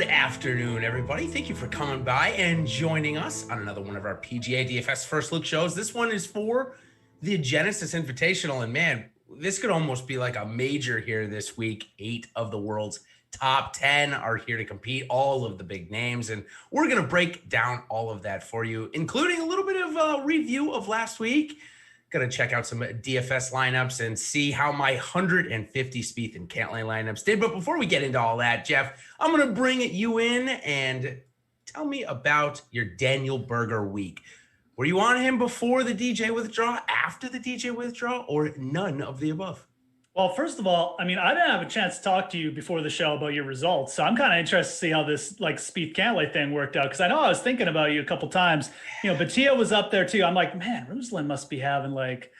Good afternoon, everybody. Thank you for coming by and joining us on another one of our PGA DFS First Look shows. This one is for the Genesis Invitational, and man, this could almost be like a major here this week. 8 of the world's top 10 are here to compete, all of the big names, and we're going to break down all of that for you, including a little bit of a review of last week. Going to check out some DFS lineups and see how my 150 Spieth and Cantlay lineups did. But before we get into all that, Jeff, I'm going to bring you in and tell me about your Daniel Berger week. Were you on him before the DJ withdrawal, after the DJ withdrawal, or none of the above? Well, first of all, I mean, I didn't have a chance to talk to you before the show about your results. So I'm kind of interested to see how this Spieth Cantlay thing worked out. Cause I know I was thinking about you a couple times, Batia was up there too. I'm like, man, Rouslin must be having like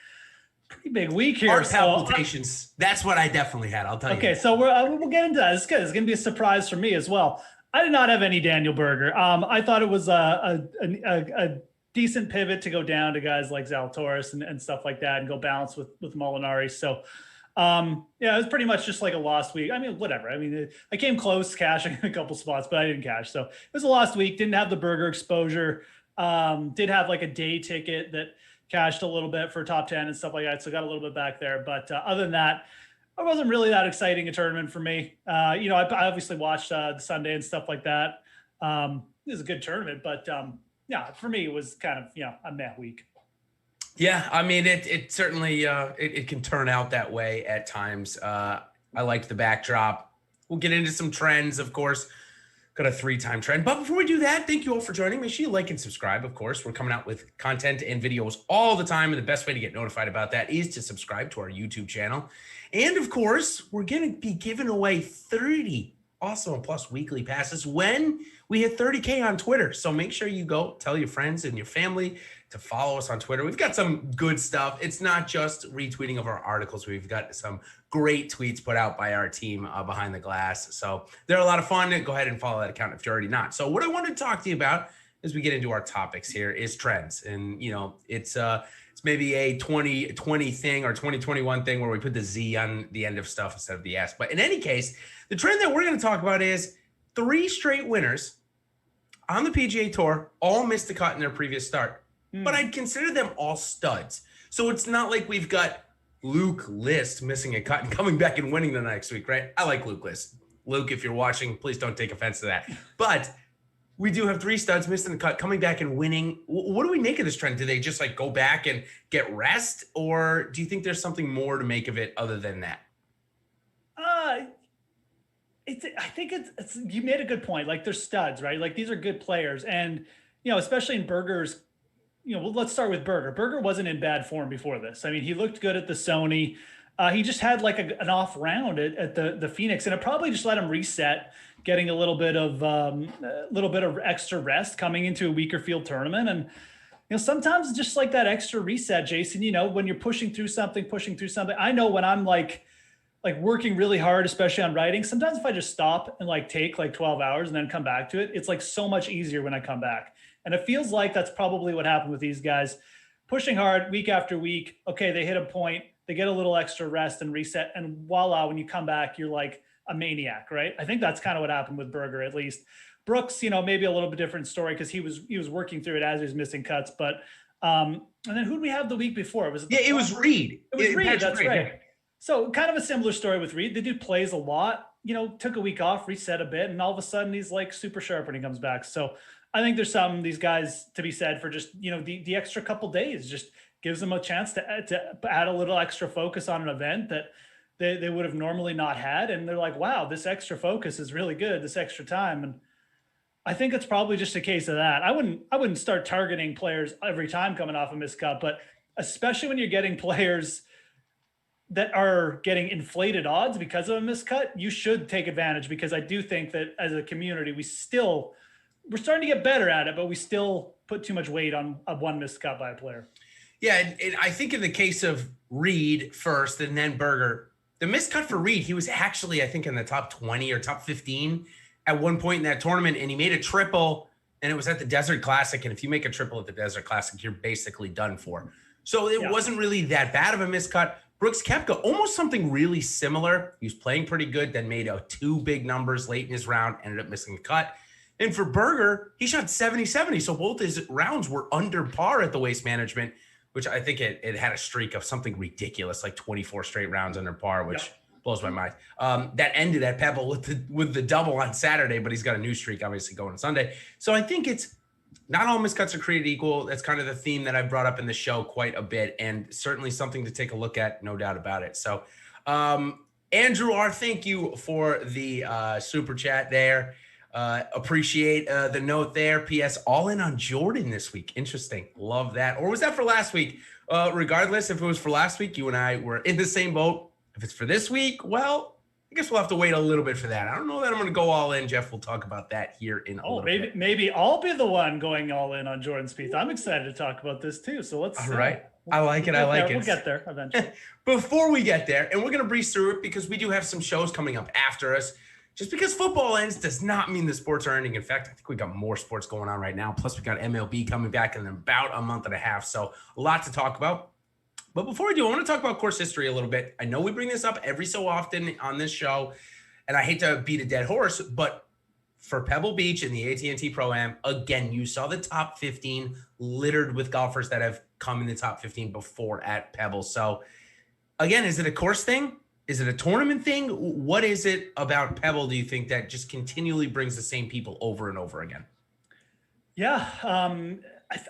pretty big week here. Heart palpitations. That's what I definitely had. I'll tell you. Okay. So we'll get into that. It's good. It's going to be a surprise for me as well. I did not have any Daniel Berger. I thought it was a decent pivot to go down to guys like Zalatoris and stuff like that and go balance with Molinari. So, it was pretty much just like a lost week. I mean, whatever. I mean, I came close cashing a couple spots, but I didn't cash. So it was a lost week. Didn't have the Berger exposure. Did have like a day ticket that cashed a little bit for top 10 and stuff like that. So got a little bit back there. But other than that, it wasn't really that exciting a tournament for me. I obviously watched the Sunday and stuff like that. It was a good tournament, but for me, it was kind of, a meh week. Yeah, I mean, it certainly it can turn out that way at times. I liked the backdrop. We'll get into some trends, of course. Got a 3-time trend. But before we do that, thank you all for joining. Make sure you like and subscribe, of course. We're coming out with content and videos all the time, and the best way to get notified about that is to subscribe to our YouTube channel. And, of course, we're going to be giving away 30 Awesemo Plus weekly passes when we hit 30K on Twitter. So make sure you go tell your friends and your family to follow us on Twitter. We've got some good stuff. It's not just retweeting of our articles. We've got some great tweets put out by our team behind the glass. So they're a lot of fun. Go ahead and follow that account if you're already not. So what I wanted to talk to you about as we get into our topics here is trends. And, it's maybe a 2020 thing or 2021 thing where we put the Z on the end of stuff instead of the S. But in any case, the trend that we're going to talk about is 3 straight winners on the PGA Tour all missed the cut in their previous start. But I'd consider them all studs. So it's not like we've got Luke List missing a cut and coming back and winning the next week, right? I like Luke List. Luke, if you're watching, please don't take offense to that. But we do have 3 studs missing the cut, coming back and winning. What do we make of this trend? Do they just go back and get rest? Or do you think there's something more to make of it other than that? I think it's you made a good point. Like, they're studs, right? Like, these are good players. And, especially in Berger's, let's start with Berger. Berger wasn't in bad form before this. I mean, he looked good at the Sony. He just had like an off round at the Phoenix, and it probably just let him reset, getting a little bit of extra rest coming into a weaker field tournament. And sometimes just like that extra reset, Jason. When you're pushing through something. I know when I'm like working really hard, especially on writing. Sometimes if I just stop and take 12 hours and then come back to it, it's so much easier when I come back. And it feels like that's probably what happened with these guys. Pushing hard week after week. Okay, they hit a point. They get a little extra rest and reset. And voila, when you come back, you're like a maniac, right? I think that's kind of what happened with Berger, at least. Brooks, maybe a little bit different story because he was working through it as he was missing cuts. But and then who did we have the week before? It was Reed. It was Reed, that's Reed, right. Yeah. So kind of a similar story with Reed. The dude plays a lot, took a week off, reset a bit, and all of a sudden he's super sharp when he comes back. So I think there's some of these guys to be said for just, the extra couple days just gives them a chance to add a little extra focus on an event that they would have normally not had. And they're like, wow, this extra focus is really good, this extra time. And I think it's probably just a case of that. I wouldn't start targeting players every time coming off a missed cut, but especially when you're getting players that are getting inflated odds because of a miscut, you should take advantage, because I do think that as a community, we're starting to get better at it, but we still put too much weight on a one missed cut by a player. Yeah, and I think in the case of Reed first and then Berger, the missed cut for Reed, he was actually, I think, in the top 20 or top 15 at one point in that tournament, and he made a triple, and it was at the Desert Classic, and if you make a triple at the Desert Classic, you're basically done for. So it wasn't really that bad of a miscut. Brooks Koepka, almost something really similar. He was playing pretty good, then made two big numbers late in his round, ended up missing the cut. And for Berger, he shot 70-70. So both his rounds were under par at the Waste Management, which I think it had a streak of something ridiculous, like 24 straight rounds under par, which blows my mind. That ended at Pebble with the double on Saturday, but he's got a new streak, obviously, going on Sunday. So I think it's not all miscuts are created equal. That's kind of the theme that I brought up in the show quite a bit, and certainly something to take a look at, no doubt about it. So, Andrew R., thank you for the super chat there. Appreciate the note there. P.S. all in on Jordan this week. Interesting. Love that. Or was that for last week? Regardless, if it was for last week, you and I were in the same boat. If it's for this week, well, I guess we'll have to wait a little bit for that. I don't know that I'm going to go all in. Jeff, we'll talk about that here in a little bit. Maybe I'll be the one going all in on Jordan Spieth. I'm excited to talk about this too. So let's. All right. I like it. We'll get there eventually. Before we get there, and we're going to breeze through it because we do have some shows coming up after us. Just because football ends does not mean the sports are ending. In fact, I think we got more sports going on right now. Plus, we got MLB coming back in about a month and a half. So a lot to talk about. But before we do, I want to talk about course history a little bit. I know we bring this up every so often on this show, and I hate to beat a dead horse, but for Pebble Beach and the AT&T Pro-Am, again, you saw the top 15 littered with golfers that have come in the top 15 before at Pebble. So again, is it a course thing? Is it a tournament thing? What is it about Pebble, do you think, that just continually brings the same people over and over again? Yeah,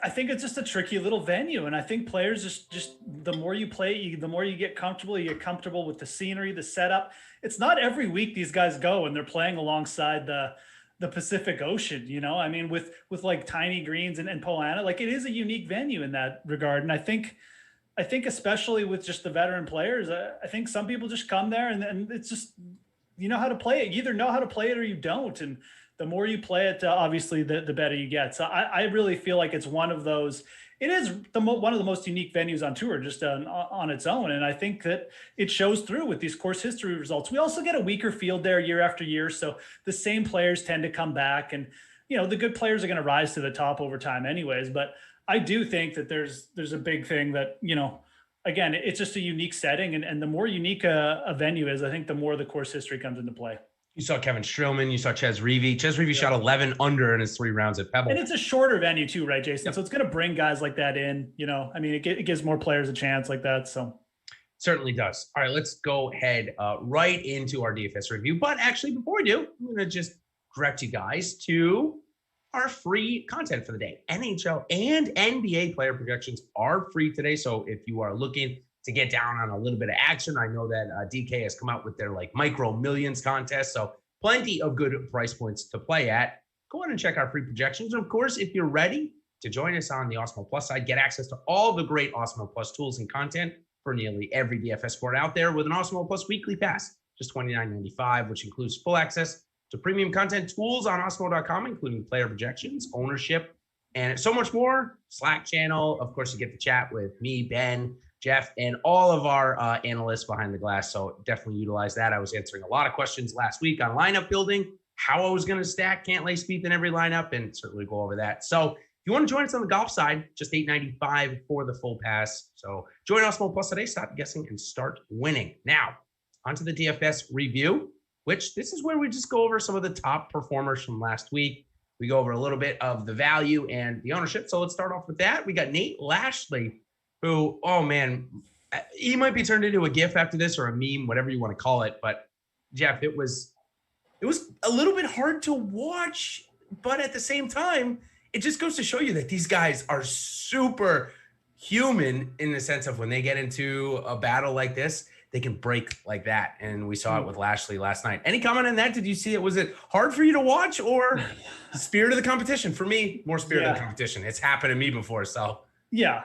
I think it's just a tricky little venue. And I think players just the more you play, the more you get comfortable with the scenery, the setup. It's not every week these guys go and they're playing alongside the Pacific Ocean, you know? I mean, with like tiny greens and Poa annua, like it is a unique venue in that regard. And I think especially with just the veteran players, I think some people just come there and it's just, you know how to play it. You either know how to play it or you don't. And the more you play it, obviously the better you get. So I really feel like it's one of those, it is one of the most unique venues on tour just on its own. And I think that it shows through with these course history results. We also get a weaker field there year after year. So the same players tend to come back, and, you know, the good players are going to rise to the top over time anyways. But I do think that there's a big thing that, you know, again, it's just a unique setting, and the more unique a venue is, I think the more the course history comes into play. You saw Kevin Streelman, you saw Ches Reavie. Ches Reavie shot 11 under in his 3 rounds at Pebble. And it's a shorter venue too, right, Jason? Yep. So it's going to bring guys like that in, you know, I mean, it gives more players a chance like that. So certainly does. All right, let's go ahead right into our DFS review. But actually, before we do, I'm going to just direct you guys to our free content for the day. NHL and NBA player projections are free today. So if you are looking to get down on a little bit of action, I know that DK has come out with their like micro millions contest. So plenty of good price points to play at. Go ahead and check our free projections. And of course, if you're ready to join us on the Awesemo Plus side, get access to all the great Awesemo Plus tools and content for nearly every DFS sport out there with an Awesemo Plus weekly pass, just $29.95, which includes full access to premium content tools on Awesemo.com, including player projections, ownership, and so much more. Slack channel. Of course, you get to chat with me, Ben, Jeff, and all of our analysts behind the glass. So definitely utilize that. I was answering a lot of questions last week on lineup building, how I was going to stack Cantlay Spieth in every lineup, and certainly go over that. So if you want to join us on the golf side, just $8.95 for the full pass. So join Awesemo Plus today. Stop guessing and start winning. Now, onto the DFS review, which this is where we just go over some of the top performers from last week. We go over a little bit of the value and the ownership. So let's start off with that. We got Nate Lashley, who, oh man, he might be turned into a GIF after this, or a meme, whatever you want to call it. But Jeff, it was a little bit hard to watch, but at the same time, it just goes to show you that these guys are super human in the sense of when they get into a battle like this, they can break like that. And we saw it with Lashley last night. Any comment on that? Did you see it? Was it hard for you to watch, or spirit of the competition? For me, more spirit of the competition. It's happened to me before. So yeah,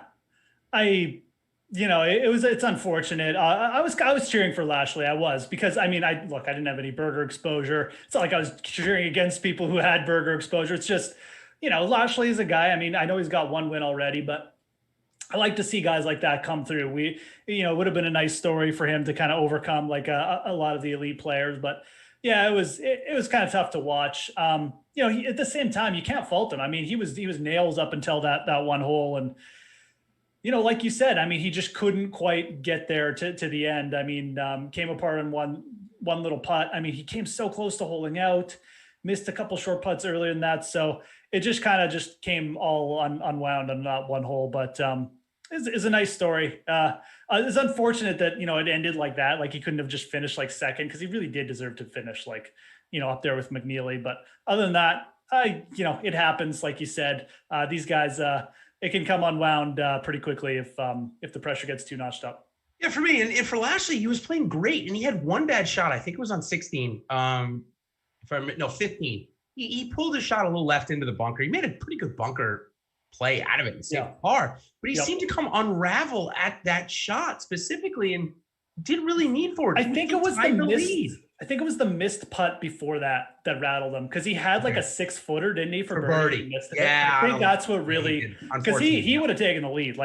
it's unfortunate. I was cheering for Lashley. I was, because I mean, I didn't have any burger exposure. It's not like I was cheering against people who had burger exposure. It's just, you know, Lashley is a guy. I mean, I know he's got one win already, but I like to see guys like that come through. It would have been a nice story for him to kind of overcome like a lot of the elite players, but yeah, it was kind of tough to watch. At the same time, you can't fault him. I mean, he was nails up until that one hole, and like you said, I mean, he just couldn't quite get there to the end. I mean, came apart on one little putt. I mean, he came so close to holding out, missed a couple short putts earlier than that. So it just kind of just came all unwound on that one hole. But it's a nice story. It's unfortunate that, it ended like that. Like he couldn't have just finished like second, because he really did deserve to finish like, up there with McNeely. But other than that, it happens. Like you said, these guys, it can come unwound pretty quickly if the pressure gets too notched up. Yeah, for me, and for Lashley, he was playing great, and he had one bad shot. I think it was on 16. 15. He pulled his shot a little left into the bunker. He made a pretty good bunker play out of it and saved the par, but he seemed to come unravel at that shot specifically, and didn't really need for it. I think it was the missed putt before that rattled him, because he had like a 6-footer, didn't he, for birdie? Yeah, I think that's what really, because he would have taken the lead.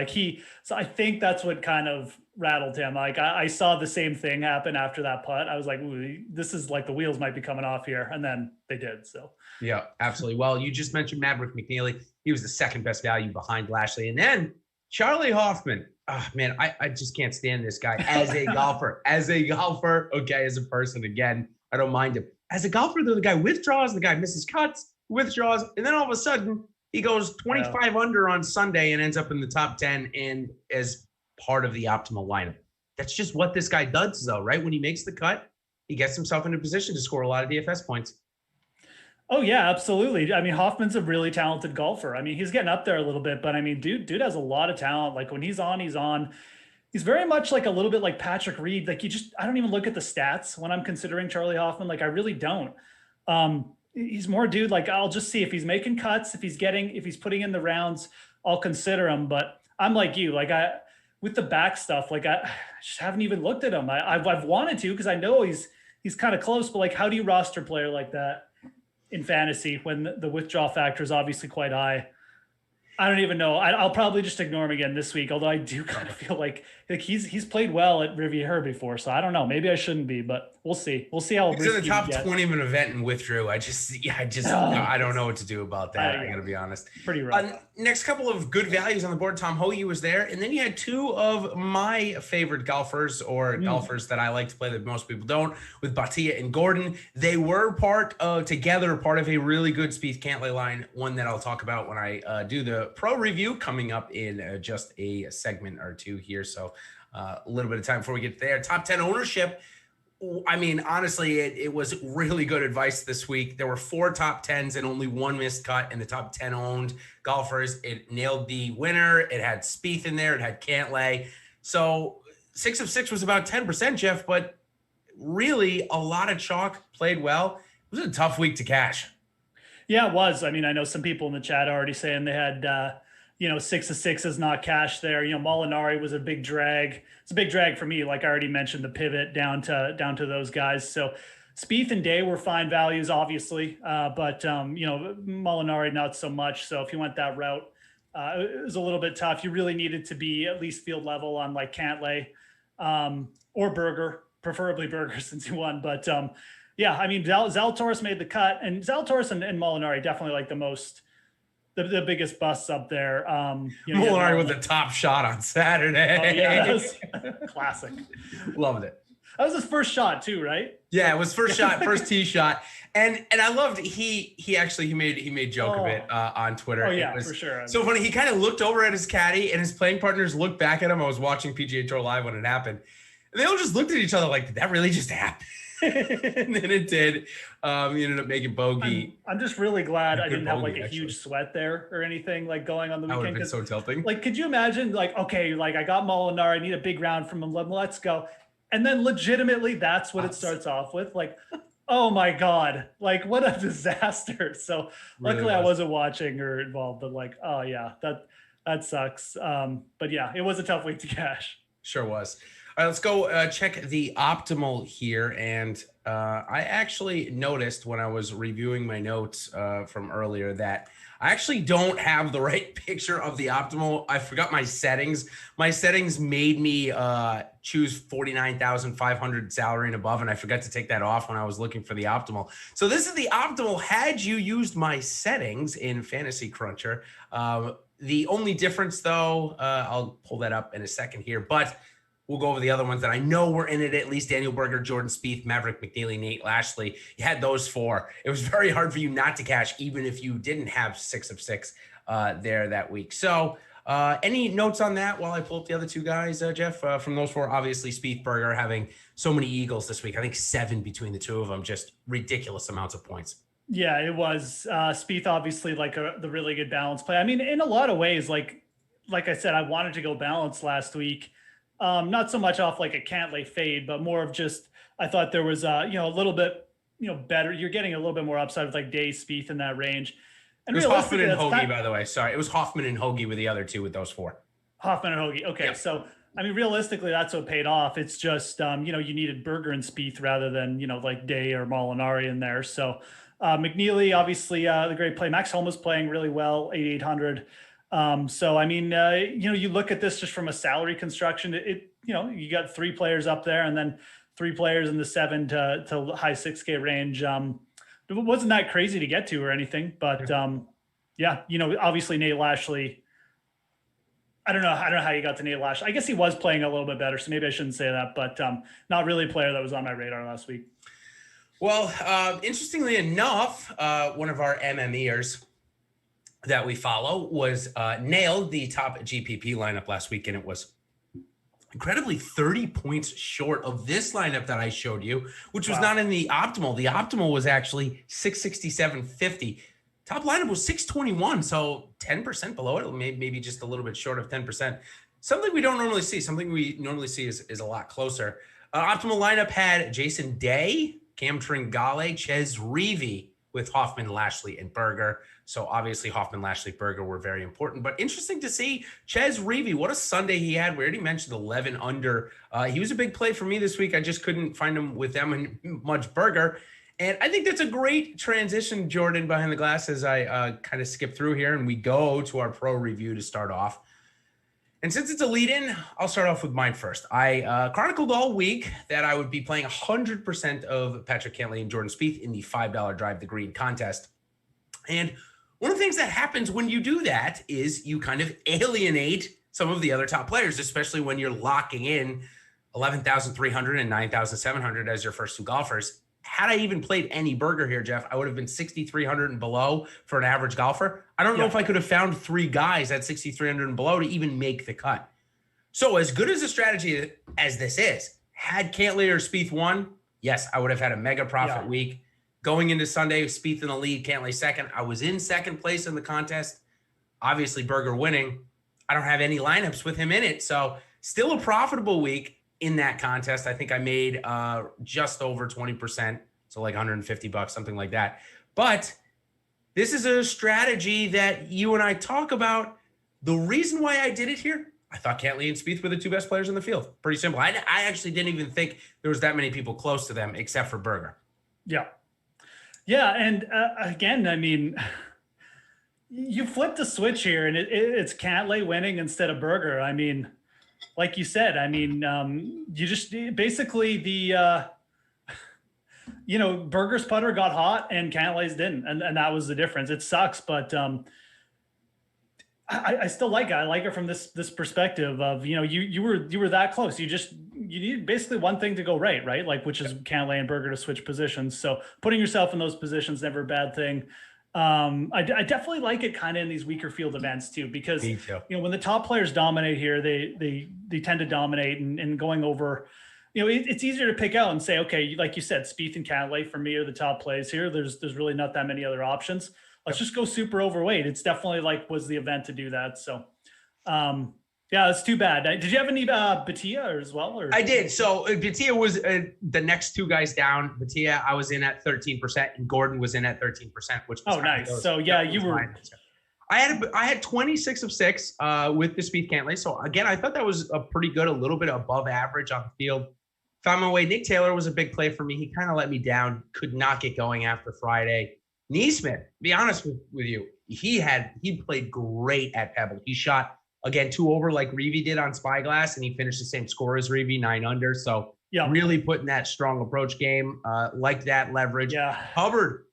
So I think that's what kind of rattled him. Like I saw the same thing happen after that putt. I was like, ooh, this is like the wheels might be coming off here, and then they did. So yeah, absolutely. Well, you just mentioned Maverick McNeely. He was the second best value behind Lashley, and then Charlie Hoffman. Oh, man, I just can't stand this guy as a golfer. Okay, as a person, again, I don't mind him. As a golfer, though, the guy withdraws, the guy misses cuts, withdraws, and then all of a sudden, he goes 25 under on Sunday and ends up in the top 10 and as part of the optimal lineup. That's just what this guy does, though, right? When he makes the cut, he gets himself in a position to score a lot of DFS points. Oh yeah, absolutely. I mean, Hoffman's a really talented golfer. I mean, he's getting up there a little bit, but I mean, dude has a lot of talent. Like when he's on, he's on. He's very much like a little bit like Patrick Reed. Like I don't even look at the stats when I'm considering Charlie Hoffman. Like I really don't. He's more dude. Like I'll just see if he's making cuts, if he's putting in the rounds, I'll consider him. But I'm like you, like with the back stuff, like I just haven't even looked at him. I've wanted to, because I know he's kind of close, but like, how do you roster a player like that in fantasy when the withdrawal factor is obviously quite high? I don't even know. I'll probably just ignore him again this week. Although I do kind of feel like he's played well at Riviera before, so I don't know. Maybe I shouldn't be, but we'll see. We'll see how he's in the top 20 of an event and withdrew. I don't know what to do about that. I gotta be honest. Pretty rough. Next couple of good values on the board. Tom Hoagie was there, and then you had two of my favorite golfers, or golfers that I like to play that most people don't, with Bhatia and Gordon. They were part of a really good Spieth Cantlay line, one that I'll talk about when I do the pro review coming up in just a segment or two here. So a little bit of time before we get there. Top 10 ownership. I mean, honestly, it was really good advice this week. There were 4 top 10s and only one missed cut in the top 10 owned golfers. It nailed the winner. It had Spieth in there. It had Cantlay. So 6 of 6 was about 10%, Jeff, but really a lot of chalk, played well. It was a tough week to cash. Yeah, it was. I mean, I know some people in the chat are already saying they had, 6 of 6 is not cash there. Molinari was a big drag. It's a big drag for me. Like I already mentioned, the pivot down to those guys. So Spieth and Day were fine values, obviously, but Molinari not so much. So if you went that route, it was a little bit tough. You really needed to be at least field level on like Cantlay or Berger, preferably Berger since he won. But yeah, I mean, Zalatoris made the cut, and Zalatoris and Molinari definitely like the biggest busts up there. Molinari with the top shot on Saturday. Oh, yeah, that was classic. Loved it. That was his first shot too, right? Yeah, it was first shot, first tee shot, and I loved he made joke of it on Twitter. Oh yeah, it was for sure. So funny. He kind of looked over at his caddy, and his playing partners looked back at him. I was watching PGA Tour Live when it happened, and they all just looked at each other like, "Did that really just happen?" And then it did. He ended up making bogey. I'm just really glad I didn't have like a huge sweat there or anything like going on the weekend. That would have been so tilting. Like, could you imagine like, okay, like I got Molinari, I need a big round from him. Let's go. And then legitimately that's what it starts off with. Like, oh my God, like what a disaster. So luckily I wasn't watching or involved, but like, oh yeah, that sucks. But yeah, it was a tough week to cash. Sure was. All right, let's go check the optimal here. And I actually noticed when I was reviewing my notes from earlier that I actually don't have the right picture of the optimal. I forgot my settings. My settings made me choose 49,500 salary and above, and I forgot to take that off when I was looking for the optimal. So this is the optimal had you used my settings in Fantasy Cruncher. The only difference, though, I'll pull that up in a second here, but we'll go over the other ones that I know were in it, at least Daniel Berger, Jordan Spieth, Maverick McNeely, Nate Lashley. You had those four. It was very hard for you not to cash, even if you didn't have 6 of 6 there that week. So any notes on that while I pull up the other two guys, Jeff, from those four? Obviously, Spieth, Berger having so many eagles this week. I think 7 between the two of them, just ridiculous amounts of points. Yeah, it was. Spieth, obviously, like the really good balance play. I mean, in a lot of ways, like I said, I wanted to go balance last week. Not so much off like a Cantlay fade, but more of just, I thought there was, a little bit, better. You're getting a little bit more upside with like Day, Spieth in that range. And it was Hoffman and Hoagie, by the way. Sorry, it was Hoffman and Hoagie with the other two with those 4. Hoffman and Hoagie. Okay, yeah. So I mean, realistically, that's what paid off. It's just, you needed Berger and Spieth rather than like Day or Molinari in there. So McNeely, obviously, the great play. Max Homa's playing really well, 8,800. So I mean, you look at this just from a salary construction. You got 3 players up there, and then 3 players in the 7 to high 6K range. It wasn't that crazy to get to or anything, but obviously Nate Lashley. I don't know how you got to Nate Lashley. I guess he was playing a little bit better, so maybe I shouldn't say that, but not really a player that was on my radar last week. Well, interestingly enough, one of our MMEers that we follow was nailed the top GPP lineup last week, and it was incredibly 30 points short of this lineup that I showed you, which was not in the optimal. The optimal was actually 667.50. Top lineup was 621, so 10% below it, maybe just a little bit short of 10%. Something we don't normally see. Something we normally see is a lot closer. Optimal lineup had Jason Day, Cam Tringale, Ches Reavie with Hoffman, Lashley, and Berger. So obviously Hoffman, Lashley, Berger were very important, but interesting to see Ches Reavie. What a Sunday he had. We already mentioned 11 under. He was a big play for me this week. I just couldn't find him with them and much Berger. And I think that's a great transition, Jordan, behind the glass, as I kind of skip through here and we go to our pro review to start off. And since it's a lead-in, I'll start off with mine first. I chronicled all week that I would be playing 100% of Patrick Cantlay and Jordan Spieth in the $5 Drive the Green contest. And one of the things that happens when you do that is you kind of alienate some of the other top players, especially when you're locking in 11,300 and 9,700 as your first 2 golfers. Had I even played any Berger here, Jeff, I would have been 6,300 and below for an average golfer. I don't know if I could have found 3 guys at 6,300 and below to even make the cut. So as good as a strategy as this is, had Cantlay or Spieth won, yes, I would have had a mega profit week. Going into Sunday, Spieth in the lead, Cantlay second. I was in second place in the contest. Obviously, Berger winning. I don't have any lineups with him in it. So still a profitable week in that contest. I think I made just over 20%. So like $150, something like that. But this is a strategy that you and I talk about. The reason why I did it here, I thought Cantlay and Spieth were the 2 best players in the field. Pretty simple. I actually didn't even think there was that many people close to them except for Berger. Yeah. Yeah. And again, I mean, you flipped a switch here and it's Cantlay winning instead of Berger. I mean, like you said, I mean, you just basically Berger's putter got hot and Cantlay's didn't. And that was the difference. It sucks, but I still like it. I like it from this perspective of, you were that close. You need basically one thing to go right? Like, which is Cantlay and Berger to switch positions. So putting yourself in those positions, never a bad thing. I definitely like it kind of in these weaker field events too, because when the top players dominate here, they tend to dominate and going over, it's easier to pick out and say, okay, like you said, Spieth and Cantlay for me are the top plays here. There's really not that many other options. Let's just go super overweight. It's definitely was the event to do that. So, yeah, it's too bad. Did you have any Pga as well? Or? I did. So Pga was the next 2 guys down. Pga, I was in at 13%, and Gordon was in at 13%, which was nice. So yeah, you were. I had 26 of 6 with the Spieth Cantlay. So again, I thought that was a pretty good, a little bit above average on the field. Found my way. Nick Taylor was a big play for me. He kind of let me down. Could not get going after Friday. Neesmith, to be honest with you, he played great at Pebble. He shot, again, 2 over like Reavie did on Spyglass, and he finished the same score as Reavie, 9 under. So really putting that strong approach game, liked that leverage. Yeah. Hubbard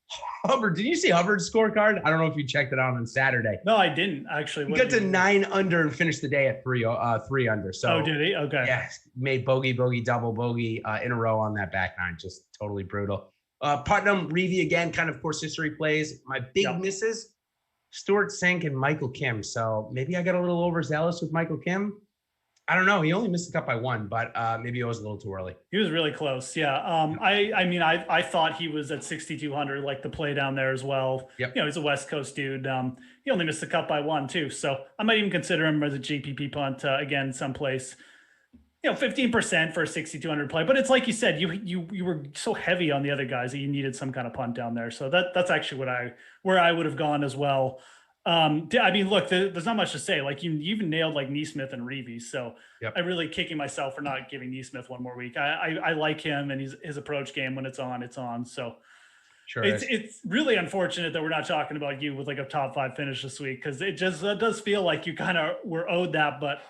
Hubbard, did you see Hubbard's scorecard? I don't know if you checked it out on Saturday. No, I didn't actually. He got to 9 under and finished the day at 3 under. So, did he? Okay. Yeah, made bogey, double bogey in a row on that back nine. Just totally brutal. Putnam, Reeve again, kind of course history plays. My big misses, Stuart Sink and Michael Kim. So maybe I got a little overzealous with Michael Kim. I don't know. He only missed the cut by 1, but maybe it was a little too early. He was really close. Yeah. I thought he was at 6,200, like the play down there as well. Yep. He's a West Coast dude. He only missed the cut by 1 too. So I might even consider him as a GPP punt again, someplace, 15% for a 6,200 play. But it's like you said, you were so heavy on the other guys that you needed some kind of punt down there. So that's actually where I would have gone as well. Look, there's not much to say. Like you even nailed like Neesmith and Reeve. So I'm really kicking myself for not giving Neesmith one more week. I like him and his approach game when it's on. So sure it's really unfortunate that we're not talking about you with like a top 5 finish this week. Cause it just does feel like you kind of were owed that, but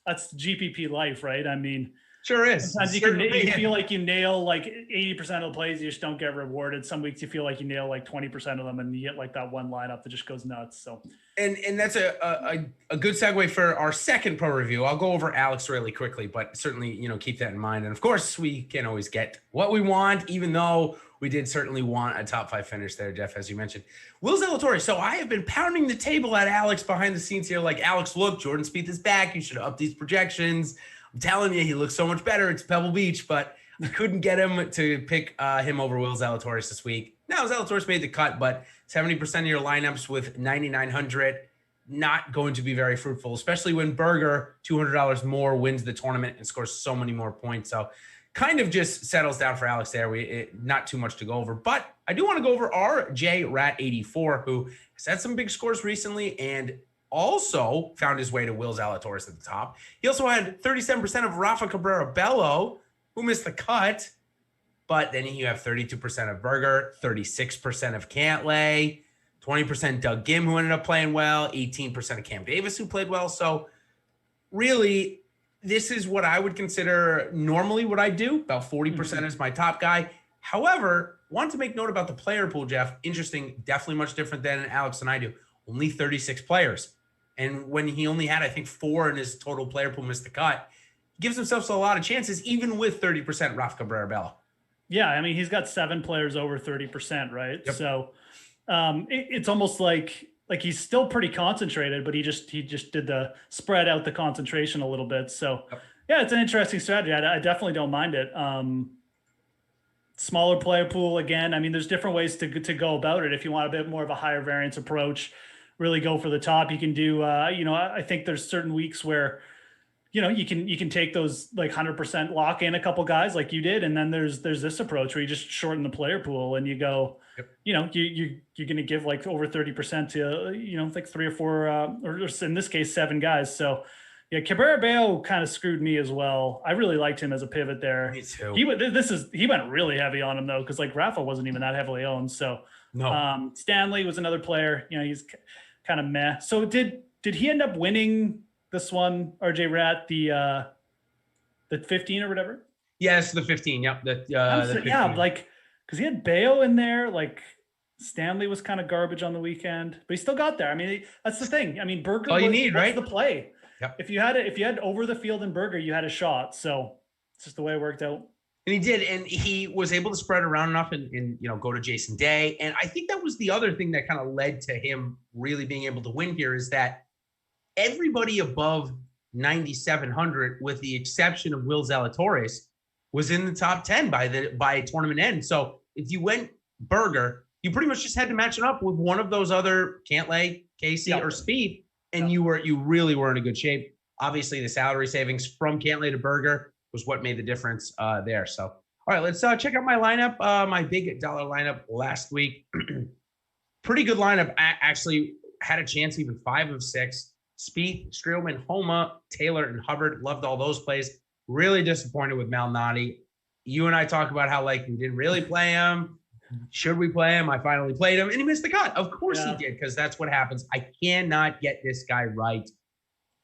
that's GPP life, right? I mean, sure is. Sometimes you feel like you nail like 80% of the plays, you just don't get rewarded. Some weeks you feel like you nail like 20% of them, and you get like that one lineup that just goes nuts. So, and that's a good segue for our second pro review. I'll go over Alex really quickly, but certainly keep that in mind. And of course, we can't always get what we want, even though we did certainly want a top 5 finish there, Jeff, as you mentioned. Will Zalatoris. So I have been pounding the table at Alex behind the scenes here, like, Alex, look, Jordan Spieth is back. You should up these projections. I'm telling you, he looks so much better. It's Pebble Beach, but I couldn't get him to pick him over Will Zalatoris this week. Now, Zalatoris made the cut, but 70% of your lineups with 9,900, not going to be very fruitful, especially when Berger, $200 more, wins the tournament and scores so many more points. So kind of just settles down for Alex there. Not too much to go over, but I do want to go over RJ Rat 84, who has had some big scores recently and also found his way to Will Zalatoris at the top. He also had 37% of Rafa Cabrera Bello, who missed the cut. But then you have 32% of Berger, 36% of Cantlay, 20% Doug Gim, who ended up playing well, 18% of Cam Davis, who played well. So really, this is what I would consider normally what I do. About 40% is my top guy. However, want to make note about the player pool, Jeff. Interesting, definitely much different than Alex and I do. Only 36 players. And when he only had, I think, 4 in his total player pool missed the cut, he gives himself a lot of chances, even with 30% Rafa Cabrera Bello. Yeah, I mean, he's got 7 players over 30%, right? Yep. So it's almost like he's still pretty concentrated, but he just did the spread out the concentration a little bit. So yeah, it's an interesting strategy. I definitely don't mind it. Smaller player pool again. I mean, there's different ways to go about it. If you want a bit more of a higher variance approach, really go for the top. You can do, I think there's certain weeks where, you can take those like 100% lock in a couple guys like you did. And then there's this approach where you just shorten the player pool and you go, you're going to give like over 30% to, like 3 or 4, or in this case, 7 guys. So yeah, Cabrera Bello kind of screwed me as well. I really liked him as a pivot there. Me too. He went really heavy on him though. Cause like Rafa wasn't even that heavily owned. So no. Stanley was another player, he's kind of meh. So did he end up winning this one, RJ Rat, the 15 or whatever? Yes, the 15. Yep. The 15. Yeah, like because he had Bayo in there. Like Stanley was kind of garbage on the weekend, but he still got there. I mean, that's the thing. I mean, Berger. All you need, right? The play. Yep. If you had over the field in Berger, you had a shot. So it's just the way it worked out. And he did, and he was able to spread around enough and go to Jason Day. And I think that was the other thing that kind of led to him really being able to win here is that everybody above 9,700, with the exception of Will Zalatoris, was in the top 10 by tournament end. So if you went Berger, you pretty much just had to match it up with one of those other Cantlay, Casey, or Spieth, and you really were in a good shape. Obviously, the salary savings from Cantlay to Berger was what made the difference there. So, all right, let's check out my lineup, my big dollar lineup last week. Pretty good lineup. I actually had a chance even 5 of 6. Spieth, Streelman, Homa, Taylor, and Hubbard. Loved all those plays. Really disappointed with Malnati. You and I talk about how we didn't really play him. Should we play him? I finally played him, and he missed the cut. Of course he did, because that's what happens. I cannot get this guy right.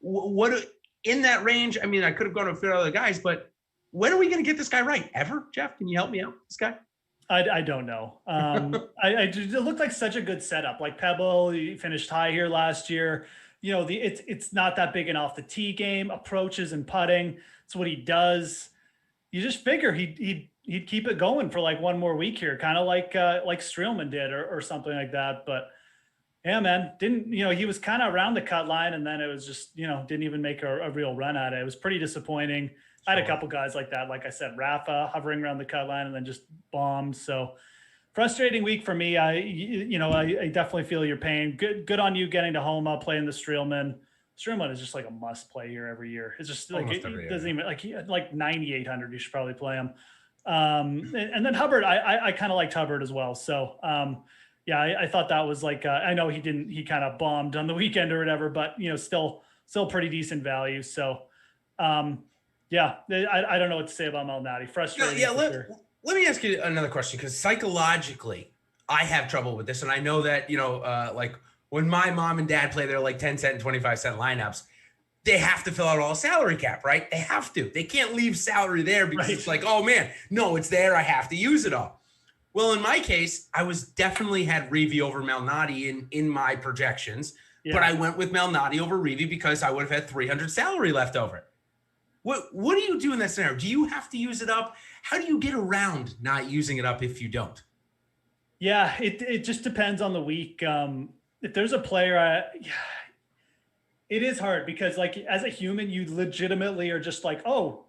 What in that range? I mean, I could have gone to a few other guys, but when are we going to get this guy right? Ever, Jeff? Can you help me out? This guy? I don't know. It looked like such a good setup. Like Pebble, he finished high here last year. You know, it's not that big an off the tee game, approaches and putting. It's what he does. You just figure he'd keep it going for like one more week here, kind of like Streelman did or something like that. But yeah, man, he was kind of around the cut line, and then it was just, didn't even make a real run at it. It was pretty disappointing. I had a couple guys like that. Like I said, Rafa hovering around the cut line and then just bombed. So frustrating week for me. I definitely feel your pain. Good on you getting to Homa, playing the Streelman. Streelman is just like a must play here every year. It's just like, it doesn't even like 9,800. You should probably play him. And then Hubbard, I kind of liked Hubbard as well. So, yeah, I thought that was like, I know he kind of bombed on the weekend or whatever, but still pretty decent value. So, yeah, I don't know what to say about Malnati. Frustrating. No, let me ask you another question, because psychologically, I have trouble with this. And I know that, like when my mom and dad play their like 10 cent and 25 cent lineups, they have to fill out all salary cap, right? They have to. They can't leave salary there because It's like, oh man, no, it's there. I have to use it all. Well, in my case, I was definitely had Reeve over Malnati in my projections, but I went with Malnati over Reeve because I would have had 300 salary left over. What do you do in that scenario? Do you have to use it up? How do you get around not using it up if you don't? Yeah, it just depends on the week. If there's a player, it is hard because like as a human, you legitimately are just like, oh,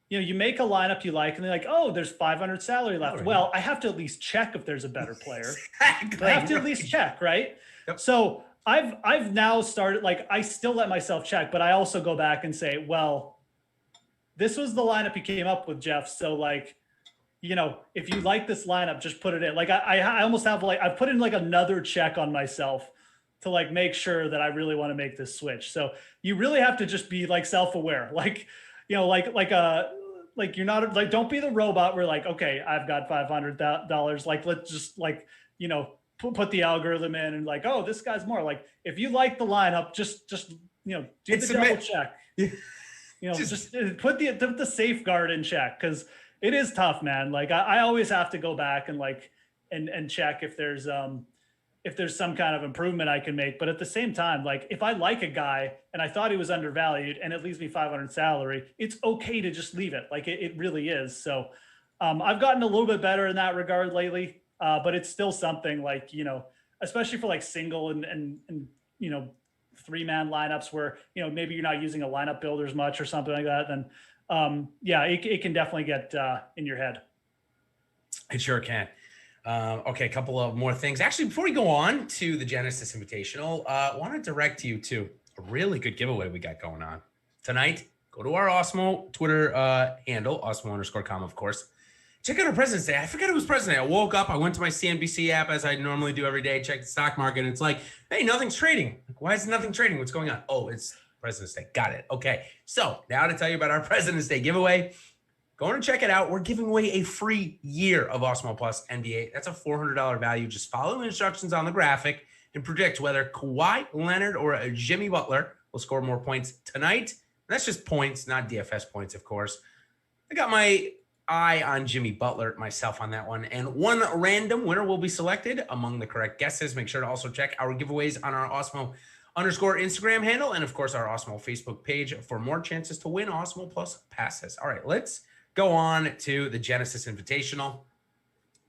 you make a lineup you like, and they're like, oh, there's 500 salary left. Well, I have to at least check if there's a better player. Exactly. I have to at least check, right? Yep. So I've now started, like, I still let myself check, but I also go back and say, well, this was the lineup you came up with, Jeff. So like, if you like this lineup, just put it in. Like I almost have like, I've put in like another check on myself to like make sure that I really want to make this switch. So you really have to just be like self-aware, like, like you're not like, don't be the robot where like, okay, I've got $500. Like, let's just like, put the algorithm in and like, oh, this guy's more. Like, if you like the lineup, just do the double check. Just put the safeguard in check, because it is tough, man. Like I always have to go back and like and check if there's some kind of improvement I can make. But at the same time, like if I like a guy and I thought he was undervalued and it leaves me 500 salary, it's okay to just leave it. Like it really is. So I've gotten a little bit better in that regard lately, but it's still something like, especially for like single and 3-man lineups where, maybe you're not using a lineup builder as much or something like that. Then it can definitely get in your head. It sure can. Okay, a couple of more things. Actually, before we go on to the Genesis Invitational, I want to direct you to a really good giveaway we got going on tonight. Go to our Awesemo Twitter handle, Awesemo_com, of course. Check out our President's Day. I forgot it was President's Day. I woke up, I went to my CNBC app as I normally do every day, check the stock market, and it's like, hey, nothing's trading. Why is nothing trading? What's going on? Oh, it's President's Day. Got it. Okay. So now to tell you about our President's Day giveaway. Go on and check it out. We're giving away a free year of Awesemo Plus NBA. That's a $400 value. Just follow the instructions on the graphic and predict whether Kawhi Leonard or Jimmy Butler will score more points tonight. That's just points, not DFS points, of course. I got my eye on Jimmy Butler myself on that one. And one random winner will be selected among the correct guesses. Make sure to also check our giveaways on our Awesemo Instagram handle. And of course, our Awesemo Facebook page for more chances to win Awesemo Plus passes. All right, let's go on to the Genesis Invitational.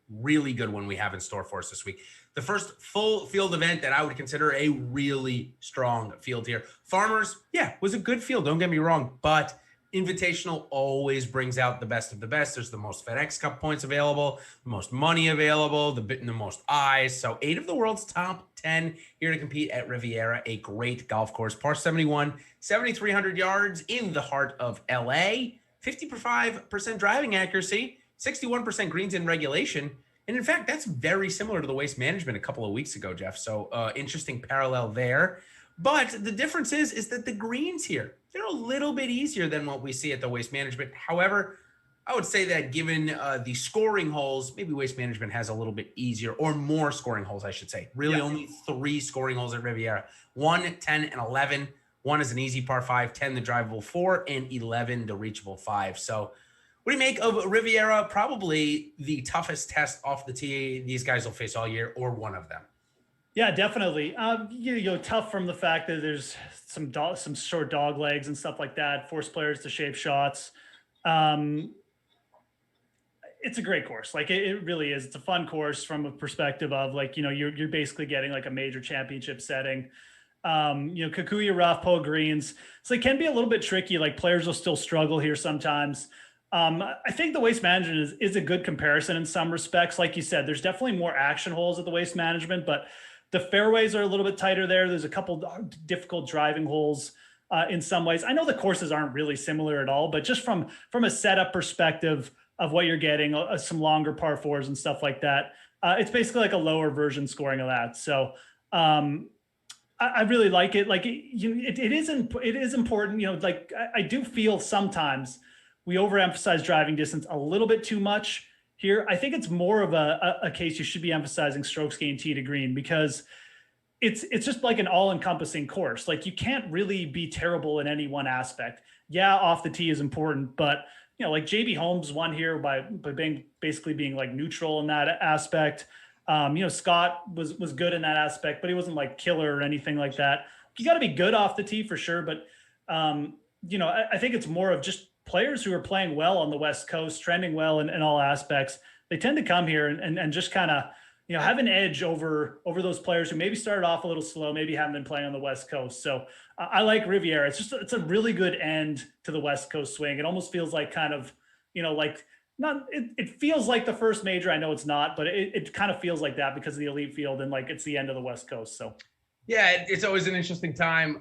Really good one we have in store for us this week. The first full field event that I would consider a really strong field here. Farmers, was a good field. Don't get me wrong, but Invitational always brings out the best of the best. There's the most FedEx Cup points available, the most money available, the most eyes. So 8 of the world's top 10 here to compete at Riviera, a great golf course. Par 71, 7,300 yards in the heart of LA, 55% driving accuracy, 61% greens in regulation. And in fact, that's very similar to the Waste Management a couple of weeks ago, Jeff. So interesting parallel there. But the difference is that the greens here, they're a little bit easier than what we see at the Waste Management. However, I would say that given the scoring holes, maybe Waste Management has a little bit easier or more scoring holes, I should say. Really only 3 scoring holes at Riviera. 1, 10, and 11. 1 is an easy par 5, 10 the drivable 4, and 11 the reachable 5. So What do you make of Riviera? Probably the toughest test off the tee these guys will face all year, or one of them. Yeah, definitely. Tough from the fact that there's some short dog legs and stuff like that, force players to shape shots. It's a great course. Like it really is. It's a fun course from a perspective of like, you're basically getting like a major championship setting. Kikuyu rough, Poa greens. So it can be a little bit tricky. Like players will still struggle here sometimes. I think the Waste Management is a good comparison in some respects. Like you said, there's definitely more action holes at the Waste Management, but the fairways are a little bit tighter there. There's a couple difficult driving holes in some ways. I know the courses aren't really similar at all, but just from a setup perspective of what you're getting, some longer par fours and stuff like that, it's basically like a lower version scoring of that. So I really like it. Like it is important. Like I do feel sometimes we overemphasize driving distance a little bit too much here. I think it's more of a case you should be emphasizing strokes gained tee to green, because it's just like an all-encompassing course. Like you can't really be terrible in any one aspect. Yeah, off the tee is important, but like JB Holmes won here by basically being like neutral in that aspect. Scott was good in that aspect, but he wasn't like killer or anything like that. You got to be good off the tee for sure, but I think it's more of just players who are playing well on the West Coast, trending well in all aspects. They tend to come here and just kind of, have an edge over those players who maybe started off a little slow, maybe haven't been playing on the West Coast. So I like Riviera. It's a really good end to the West Coast swing. It almost feels like kind of, it feels like the first major. I know it's not, but it kind of feels like that because of the elite field and like it's the end of the West Coast. So yeah, it's always an interesting time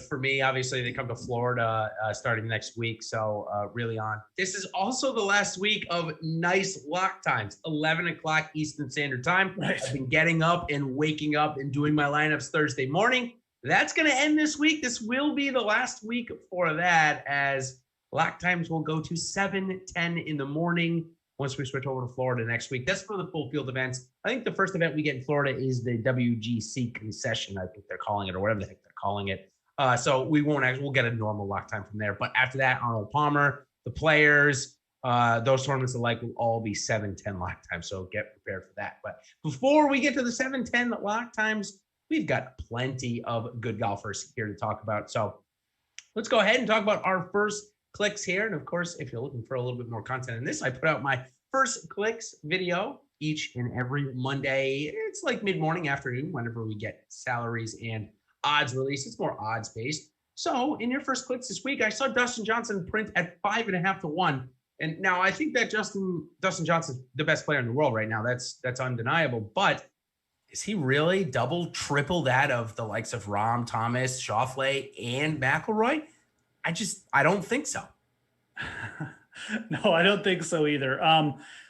for me. Obviously, they come to Florida starting next week, so really on. This is also the last week of nice lock times, 11 o'clock Eastern Standard Time. Right. I've been getting up and waking up and doing my lineups Thursday morning. That's going to end this week. This will be the last week for that, as lock times will go to 7:10 in the morning once we switch over to Florida next week. That's for the full field events. I think the first event we get in Florida is the WGC concession, I think they're calling it, or whatever the heck they're calling it. So we'll get a normal lock time from there. But after that, Arnold Palmer, the Players, those tournaments alike will all be 7:10 lock time. So get prepared for that. But before we get to the 7:10 lock times, we've got plenty of good golfers here to talk about. So let's go ahead and talk about our first clicks here. And of course, if you're looking for a little bit more content in this, I put out my first clicks video each and every Monday. It's like mid-morning, afternoon, whenever we get salaries and odds released. It's more odds based. So in your first clicks this week, I saw Dustin Johnson print at 5.5 to 1. And now I think that Dustin Johnson's the best player in the world right now. That's undeniable. But is he really double, triple that of the likes of Rahm, Thomas, Schauffele, and McIlroy? I don't think so. No, I don't think so either.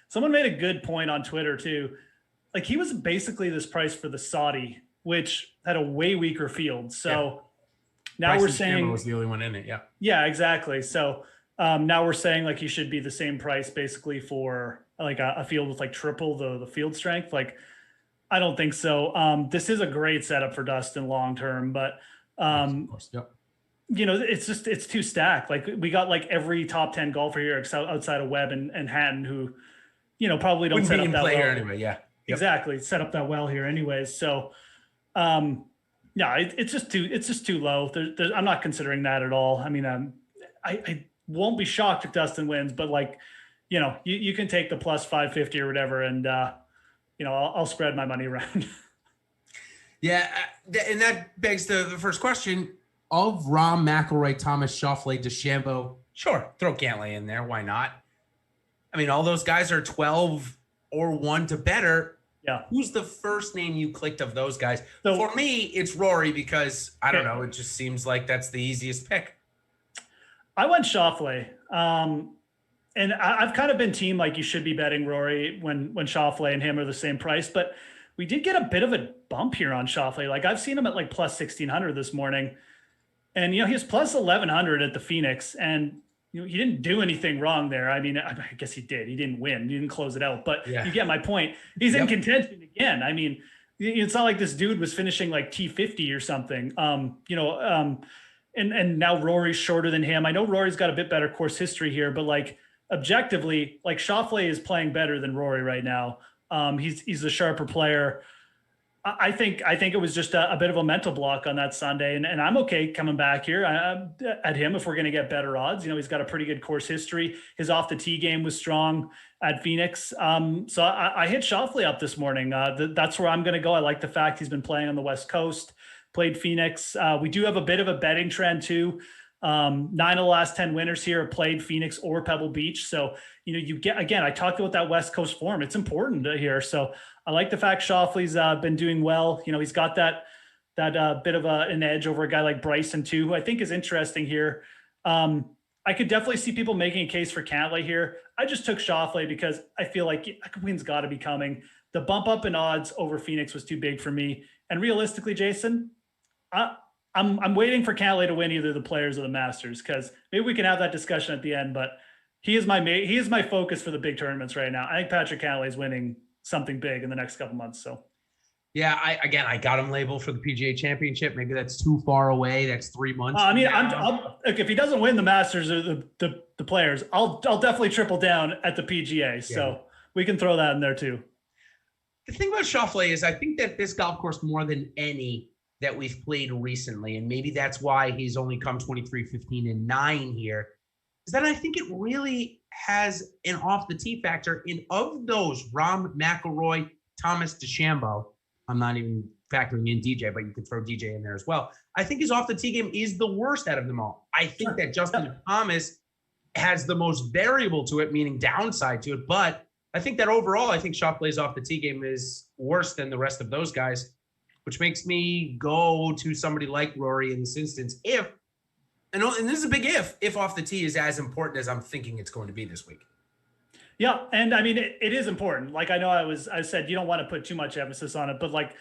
Someone made a good point on Twitter too. Like he was basically this price for the Saudi, which had a way weaker field. So now Bryson we're saying Stammer was the only one in it. Yeah. Yeah, exactly. So now we're saying like he should be the same price basically for like a field with like triple the field strength. Like, I don't think so. This is a great setup for Dustin long-term, but of course. Yep. it's too stacked. Like we got like every top 10 golfer here outside of Webb and Hatton, who, probably don't set up that well here anyway. Yeah, yep. Exactly. Set up that well here anyways. So, it's just too low. I'm not considering that at all. I mean, I won't be shocked if Dustin wins, but like, you can take the plus 550 or whatever. And, I'll spread my money around. Yeah. And that begs the first question. Of Rahm, McIlroy, Thomas, Schauffele, DeChambeau, sure, throw Cantlay in there. Why not? I mean, all those guys are 12 or 1 to better. Yeah. Who's the first name you clicked of those guys? So, for me, it's Rory because, I don't know, it just seems like that's the easiest pick. I went Schauffele. And I've kind of been team like you should be betting Rory when Schauffele and him are the same price. But we did get a bit of a bump here on Schauffele. Like I've seen him at like plus 1,600 this morning. And, he was plus 1,100 at the Phoenix, and he didn't do anything wrong there. I mean, I guess he did. He didn't win. He didn't close it out. But You get my point. He's in contention again. I mean, it's not like this dude was finishing like T50 or something. And now Rory's shorter than him. I know Rory's got a bit better course history here, but like objectively, like Schauffele is playing better than Rory right now. He's a sharper player. I think it was just a bit of a mental block on that Sunday, and I'm okay coming back here at him if we're going to get better odds. He's got a pretty good course history. His off the tee game was strong at Phoenix. So I hit Schauffele up this morning. That's where I'm going to go. I like the fact he's been playing on the West Coast, played Phoenix. We do have a bit of a betting trend too. 9 of the last 10 winners here have played Phoenix or Pebble Beach. So, you get, again, I talked about that West Coast form. It's important here. So I like the fact Schauffele's been doing well. He's got that bit of an edge over a guy like Bryson too, who I think is interesting here. I could definitely see people making a case for Cantlay here. I just took Schauffele because I feel like a win's got to be coming. The bump up in odds over Phoenix was too big for me. And realistically, Jason, I'm waiting for Cantlay to win either the Players or the Masters, because maybe we can have that discussion at the end. But he is my focus for the big tournaments right now. I think Patrick Cantlay is winning something big in the next couple months. So, yeah, I got him labeled for the PGA Championship. Maybe that's too far away. That's 3 months. Look, if he doesn't win the Masters or the Players, I'll definitely triple down at the PGA. So we can throw that in there too. The thing about Schauffele is I think that this golf course, more than any that we've played recently, and maybe that's why he's only come 23, 15, and 9 here, is that I think it really has an off the tee factor. In of those, Rahm, McIlroy, Thomas, DeChambeau, I'm not even factoring in DJ, but you could throw DJ in there as well. I think his off the tee game is the worst out of them all. I think that Justin Thomas has the most variable to it, meaning downside to it. But I think that overall, I think Schauffele's off the tee game is worse than the rest of those guys, which makes me go to somebody like Rory in this instance. And this is a big if off the tee is as important as I'm thinking it's going to be this week. Yeah. And I mean, it is important. Like, I know I said, you don't want to put too much emphasis on it, but like,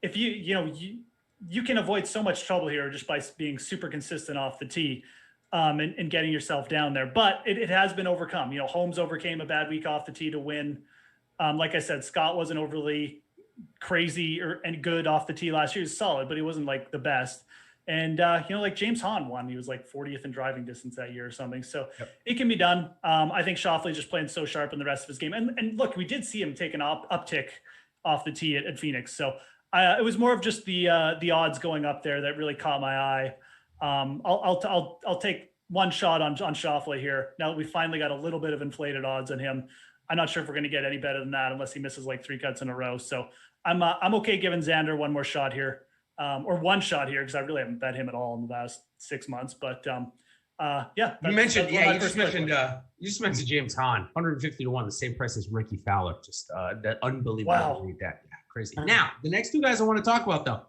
if you can avoid so much trouble here just by being super consistent off the tee, and getting yourself down there. But it has been overcome. Holmes overcame a bad week off the tee to win. Like I said, Scott wasn't overly crazy and good off the tee last year. He was solid, but he wasn't like the best. And like James Hahn won. He was like 40th in driving distance that year or something. So It can be done. I think Schauffele just playing so sharp in the rest of his game. And look, we did see him take an uptick off the tee at Phoenix. So it was more of just the odds going up there that really caught my eye. I'll take one shot on Schauffele here. Now that we finally got a little bit of inflated odds on him, I'm not sure if we're going to get any better than that unless he misses like 3 cuts in a row. So I'm okay giving Xander one more shot here, or one shot here, because I really haven't bet him at all in the last 6 months. But yeah, you just mentioned James Hahn, 150 to 1, the same price as Ricky Fowler. Just that unbelievable. Wow. That crazy. Now the next 2 guys I want to talk about though.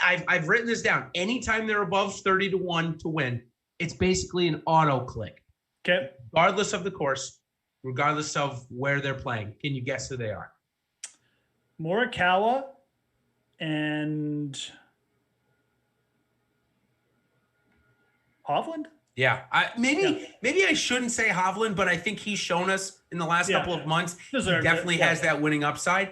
I've written this down. Anytime they're above 30 to 1 to win, it's basically an auto click. Okay. Regardless of the course, regardless of where they're playing. Can you guess who they are? Morikawa and Hovland? Yeah. Maybe I shouldn't say Hovland, but I think he's shown us in the last couple of months. He definitely has that winning upside.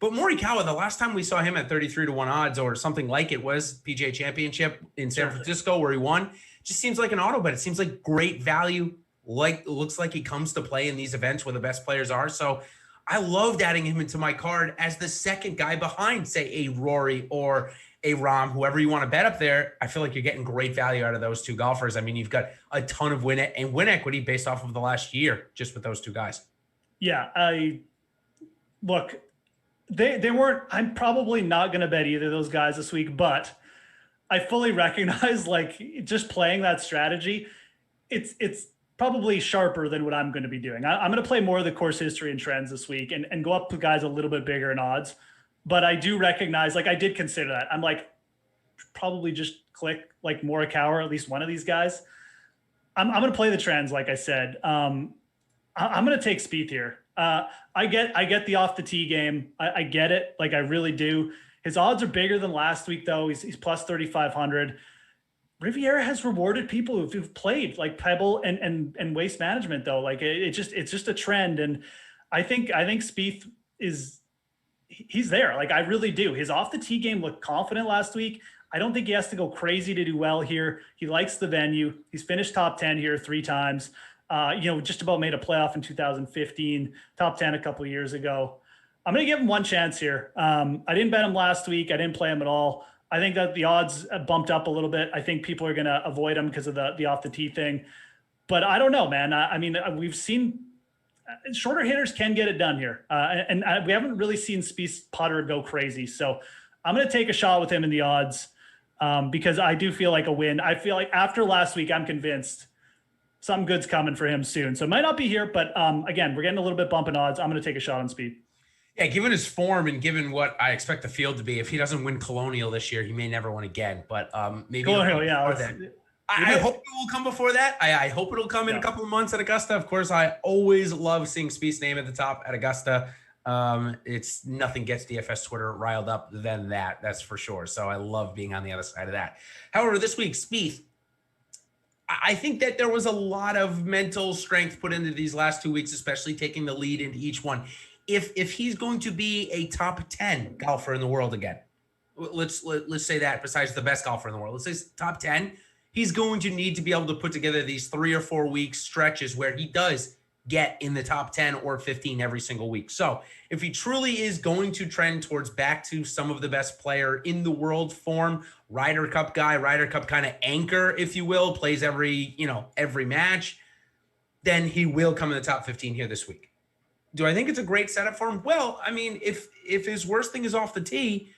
But Morikawa, the last time we saw him at 33 to 1 odds or something like it was PGA Championship in San Francisco where he won, just seems like an auto bet. It seems like great value. It looks like he comes to play in these events where the best players are. So I loved adding him into my card as the second guy behind, say, a Rory or a Rahm, whoever you want to bet up there. I feel like you're getting great value out of those 2 golfers. I mean, you've got a ton of win equity based off of the last year just with those 2 guys. Yeah, look. They weren't. I'm probably not going to bet either of those guys this week, but I fully recognize, like, just playing that strategy, it's probably sharper than what I'm going to be doing. I'm going to play more of the course history and trends this week and go up to guys a little bit bigger in odds. But I do recognize, like, I did consider that. I'm like, probably just click like Morikawa or at least one of these guys. I'm going to play the trends, like I said. I'm going to take Spieth here. I get the off the tee game. I get it. Like, I really do. His odds are bigger than last week though. He's plus 3,500. Riviera has rewarded people who've played like Pebble and Waste Management though. Like it's just a trend. And I think Spieth he's there. Like, I really do. His off the tee game looked confident last week. I don't think he has to go crazy to do well here. He likes the venue. He's finished top 10 here 3 times. Just about made a playoff in 2015, top 10 a couple of years ago. I'm going to give him one chance here. I didn't bet him last week. I didn't play him at all. I think that the odds bumped up a little bit. I think people are going to avoid him because of the off the tee thing. But I don't know, man. We've seen shorter hitters can get it done here. And we haven't really seen Spieth putter go crazy. So I'm going to take a shot with him in the odds because I do feel like a win. I feel like after last week, I'm convinced something good's coming for him soon. So it might not be here, but again, we're getting a little bit bump in odds. I'm going to take a shot on Spieth. Yeah, given his form and given what I expect the field to be, if he doesn't win Colonial this year, he may never win again. But maybe Colonial, I hope it will come before that. I hope it'll come in a couple of months at Augusta. Of course, I always love seeing Spieth's name at the top at Augusta. It's nothing gets DFS Twitter riled up than that. That's for sure. So I love being on the other side of that. However, this week, Spieth, I think that there was a lot of mental strength put into these last 2 weeks, especially taking the lead into each one. If he's going to be a top 10 golfer in the world again, let's say that besides the best golfer in the world, let's say top 10, he's going to need to be able to put together these 3 or 4 week stretches where he does get in the top 10 or 15 every single week. So if he truly is going to trend towards back to some of the best player in the world form, Ryder Cup guy, Ryder Cup kind of anchor, if you will, plays every match, then he will come in the top 15 here this week. Do I think it's a great setup for him? Well, I mean, if his worst thing is off the tee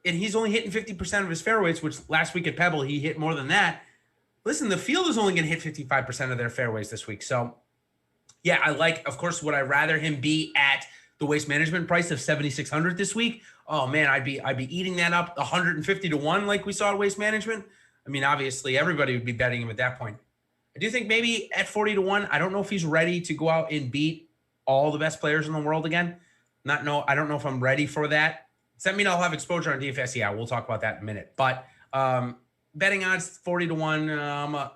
and he's only hitting 50% of his fairways, which last week at Pebble, he hit more than that. Listen, the field is only going to hit 55% of their fairways this week. So yeah, of course, would I rather him be at the Waste Management price of 7,600 this week? Oh man, I'd be eating that up 150 to 1 like we saw at Waste Management. I mean, obviously everybody would be betting him at that point. I do think maybe at 40 to 1, I don't know if he's ready to go out and beat all the best players in the world again. I don't know if I'm ready for that. Does that mean I'll have exposure on DFS? Yeah, we'll talk about that in a minute. But betting odds 40 to 1, I'm a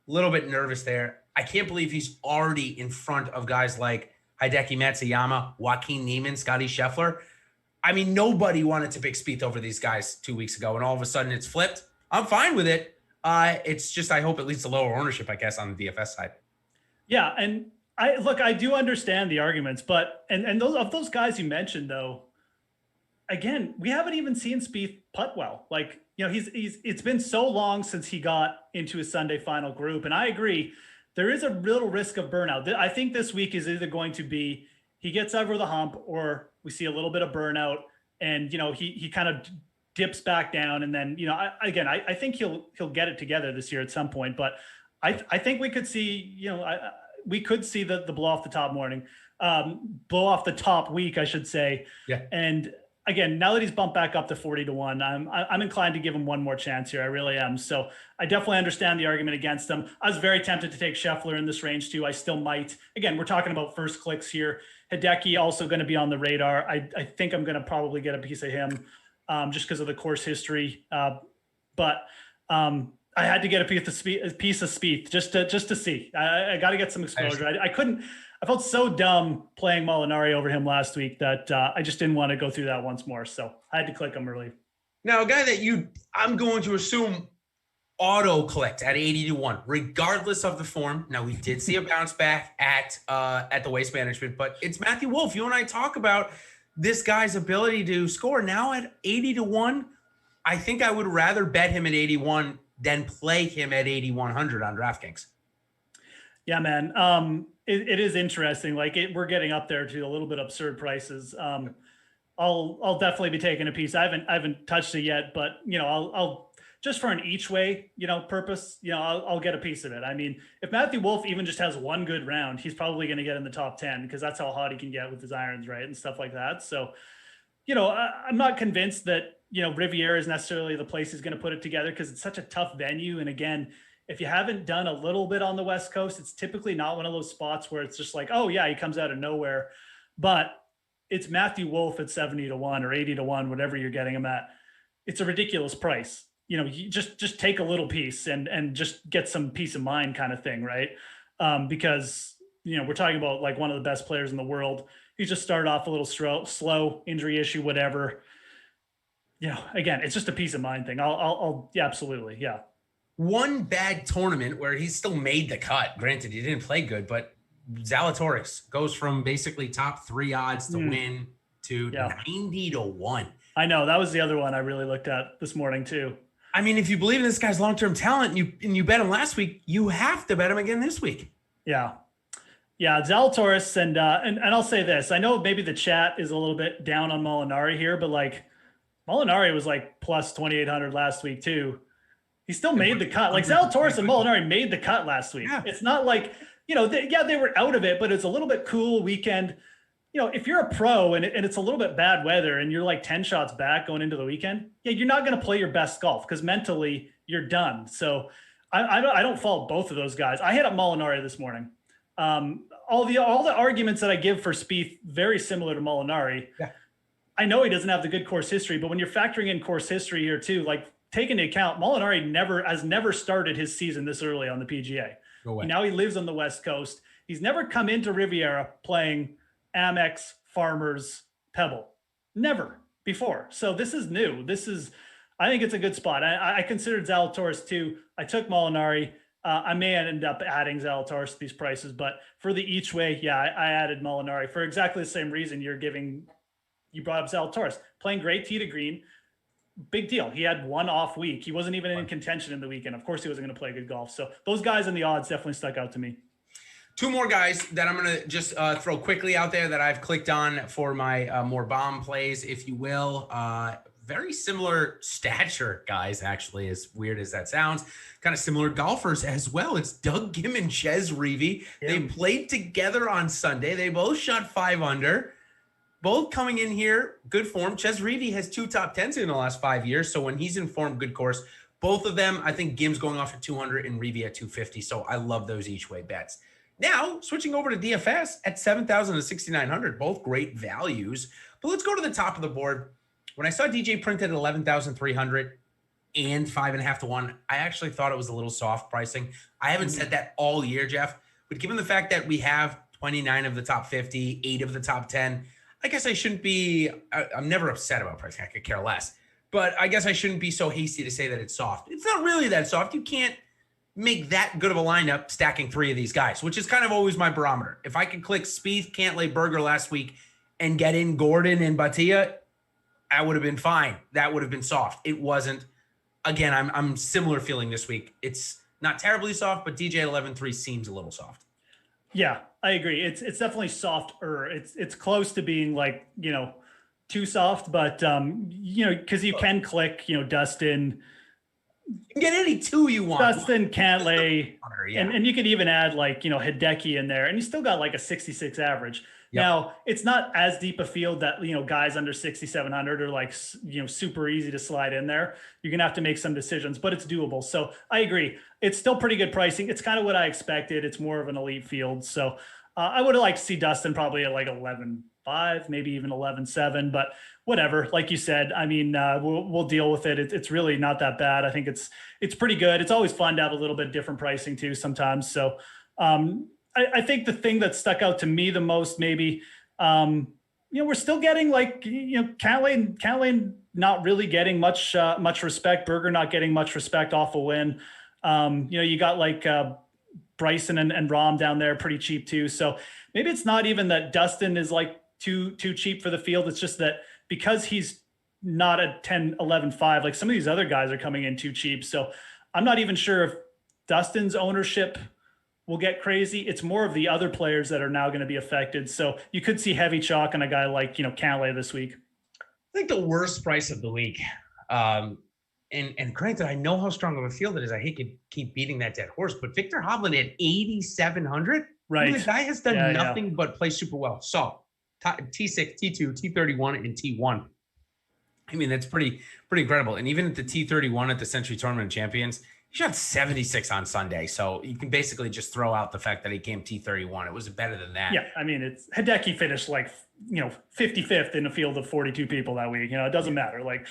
little bit nervous there. I can't believe he's already in front of guys like Hideki Matsuyama, Joaquin Niemann, Scotty Scheffler. I mean, nobody wanted to pick Spieth over these guys 2 weeks ago, and all of a sudden it's flipped. I'm fine with it. It's just I hope it leads to lower ownership, I guess, on the DFS side. Yeah, and I do understand the arguments, but and those guys you mentioned though, again, we haven't even seen Spieth putt well. Like, it's been so long since he got into his Sunday final group, and I agree, there is a little risk of burnout. I think this week is either going to be he gets over the hump, or we see a little bit of burnout, and he kind of dips back down, and then I think he'll get it together this year at some point, but I think we could see we could see the blow off the top blow off the top week, I should say. Yeah. And again, now that he's bumped back up to 40 to 1, I'm inclined to give him one more chance here. I really am. So I definitely understand the argument against him. I was very tempted to take Scheffler in this range too. I still might. Again, we're talking about first clicks here. Hideki also going to be on the radar. I think I'm going to probably get a piece of him just because of the course history. But I had to get a piece of Spieth just to see. I got to get some exposure. I couldn't. I felt so dumb playing Molinari over him last week that I just didn't want to go through that once more. So I had to click him early. Now, a guy that I'm going to assume auto clicked at 80 to 1, regardless of the form. Now, we did see a bounce back at the Waste Management, but it's Matthew Wolff. You and I talk about this guy's ability to score. Now at 80 to 1, I think I would rather bet him at 81 than play him at 8,100 on DraftKings. Yeah, man. It is interesting. Like we're getting up there to a little bit absurd prices. I'll definitely be taking a piece. I haven't touched it yet, but I'll just for an each way, purpose, I'll get a piece of it. I mean, if Matthew Wolff even just has one good round, he's probably going to get in the top 10 because that's how hot he can get with his irons, right? And stuff like that. So, I'm not convinced that, Riviera is necessarily the place he's going to put it together because it's such a tough venue. And again, if you haven't done a little bit on the West Coast, it's typically not one of those spots where it's just like, oh yeah, he comes out of nowhere. But it's Matthew Wolff at 70 to 1 or 80 to 1, whatever you're getting him at. It's a ridiculous price. You just take a little piece and just get some peace of mind kind of thing, right? Because, we're talking about like one of the best players in the world. He just started off a little slow, injury issue, whatever. Again, it's just a peace of mind thing. I'll yeah, absolutely. Yeah. one bad tournament where he still made the cut. Granted, he didn't play good, but Zalatoris goes from basically top 3 odds to win to 90-1. I know, that was the other one I really looked at this morning too. I mean, if you believe in this guy's long-term talent and you bet him last week, you have to bet him again this week. Yeah. Yeah, Zalatoris, and I'll say this. I know maybe the chat is a little bit down on Molinari here, but like Molinari was like plus 2,800 last week too. He still made the cut. Like Zalatoris and Molinari made the cut last week. Yeah. It's not like, they were out of it, but it's a little bit cool weekend. If you're a pro and it's a little bit bad weather and you're like 10 shots back going into the weekend, you're not going to play your best golf because mentally you're done. So I don't fault both of those guys. I hit up Molinari this morning. All the arguments that I give for Spieth, very similar to Molinari. Yeah. I know he doesn't have the good course history, but when you're factoring in course history here too, like take into account Molinari has never started his season this early on the PGA. Now he lives on the West Coast. He's never come into Riviera playing Amex, Farmers, Pebble. Never before. So this is new. I think it's a good spot. I considered Zalatoris too. I took Molinari. I may end up adding Zalatoris to these prices, but for the each way, I added Molinari for exactly the same reason you brought up Zalatoris. Playing great tee to green. Big deal. He had one off week. He wasn't even in contention in the weekend. Of course, he wasn't going to play good golf. So those guys in the odds definitely stuck out to me. 2 more guys that I'm going to just throw quickly out there that I've clicked on for my more bomb plays, if you will. Very similar stature guys, actually, as weird as that sounds. Kind of similar golfers as well. It's Doug Ghim and Chez Reavie. Yeah. They played together on Sunday. They both shot 5 under. Both coming in here, good form. Chez Reavie has 2 top 10s in the last 5 years. So when he's in form, good course. Both of them, I think Ghim's going off at 200 and Reavie at 250. So I love those each way bets. Now, switching over to DFS at 7,000 to 6,900, both great values. But let's go to the top of the board. When I saw DJ printed at 11,300 and 5.5 to 1, I actually thought it was a little soft pricing. I haven't said that all year, Jeff, but given the fact that we have 29 of the top 50, 8 of the top 10, I guess I shouldn't be, I'm never upset about pricing. I could care less, but I guess I shouldn't be so hasty to say that it's soft. It's not really that soft. You can't make that good of a lineup stacking 3 of these guys, which is kind of always my barometer. If I could click Spieth, Cantlay, Berger last week and get in Gordon and Bhatia, I would have been fine. That would have been soft. It wasn't. Again, I'm similar feeling this week. It's not terribly soft, but DJ at 11.3 seems a little soft. Yeah, I agree. It's definitely softer. It's close to being like, too soft, but because you can click, Dustin. You can get any 2 you want. Dustin, Cantlay, and you could even add like, Hideki in there, and you still got like a 66 average. Yep. Now, it's not as deep a field that, guys under 6,700 are like, super easy to slide in there. You're going to have to make some decisions, but it's doable. So I agree. It's still pretty good pricing. It's kind of what I expected. It's more of an elite field. So I would have liked to see Dustin probably at like 11.5, maybe even 11.7, but whatever. Like you said, I mean, we'll deal with it. It's really not that bad. I think it's pretty good. It's always fun to have a little bit different pricing too sometimes. So, I think the thing that stuck out to me the most, maybe, we're still getting like, Cantlay not really getting much respect. Berger not getting much respect off a win. You got like Bryson and Rahm down there pretty cheap too. So maybe it's not even that Dustin is like too cheap for the field. It's just that because he's not at 10, 11.5, like some of these other guys are coming in too cheap. So I'm not even sure if Dustin's ownership will get crazy. It's more of the other players that are now going to be affected. So you could see heavy chalk on a guy like, Cantlay this week. I think the worst price of the week. And granted, I know how strong of a field it is. I hate to keep beating that dead horse, but Victor Hovland at 8,700. Right. I mean, the guy has done nothing but play super well. So T6, T2, T31, and T1. I mean, that's pretty incredible. And even at the T31 at the Century Tournament of Champions, he shot 76 on Sunday. So you can basically just throw out the fact that he came T31. It was better than that. Yeah. I mean, Hideki finished like, 55th in a field of 42 people that week. It doesn't matter. Like,